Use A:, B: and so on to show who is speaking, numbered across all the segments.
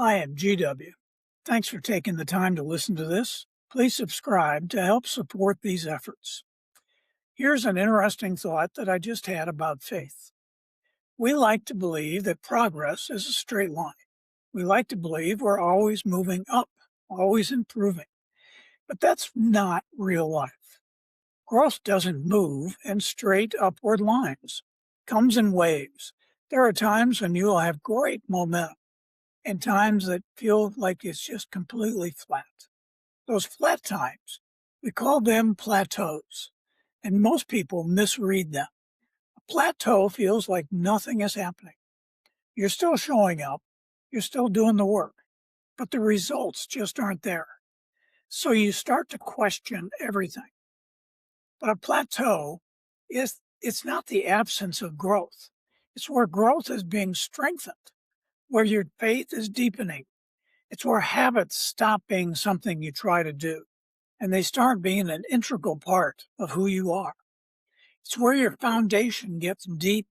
A: I am GW. Thanks for taking the time to listen to this. Please subscribe to help support these efforts. Here's an interesting thought that I just had about faith. We like to believe that progress is a straight line. We like to believe we're always moving up, always improving. But that's not real life. Growth doesn't move in straight upward lines. It comes in waves. There are times when you'll have great momentum and times that feel like it's just completely flat. Those flat times, we call them plateaus, and most people misread them. A plateau feels like nothing is happening. You're still showing up, you're still doing the work, but the results just aren't there. So you start to question everything. But a plateau it's not the absence of growth. It's where growth is being strengthened, where your faith is deepening. It's where habits stop being something you try to do and they start being an integral part of who you are. It's where your foundation gets deep.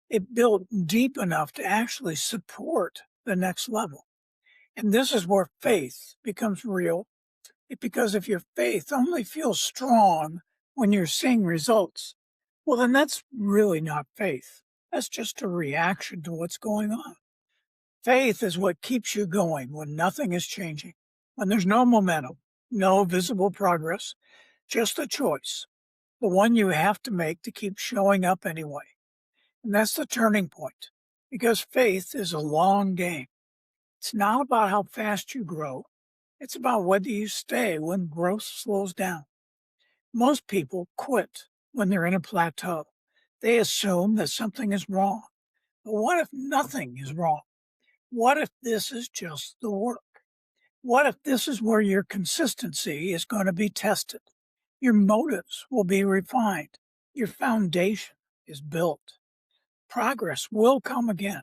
A: It built deep enough to actually support the next level. And this is where faith becomes real. Because if your faith only feels strong when you're seeing results, well, then that's really not faith. That's just a reaction to what's going on. Faith is what keeps you going when nothing is changing, when there's no momentum, no visible progress, just a choice, the one you have to make to keep showing up anyway. And that's the turning point, because faith is a long game. It's not about how fast you grow. It's about whether you stay when growth slows down. Most people quit when they're in a plateau. They assume that something is wrong. But what if nothing is wrong? What if this is just the work? What if this is where your consistency is going to be tested? Your motives will be refined. Your foundation is built. Progress will come again.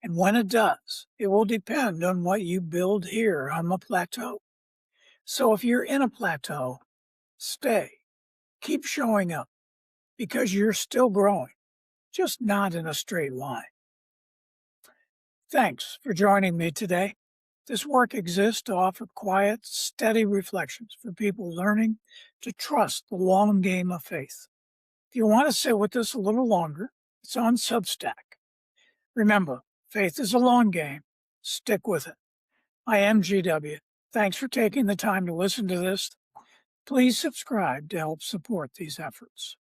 A: And when it does, it will depend on what you build here on the plateau. So if you're in a plateau, stay. Keep showing up because you're still growing, just not in a straight line. Thanks for joining me today. This work exists to offer quiet, steady reflections for people learning to trust the long game of faith. If you want to sit with this a little longer, it's on Substack. Remember, faith is a long game. Stick with it. I am GW. Thanks for taking the time to listen to this. Please subscribe to help support these efforts.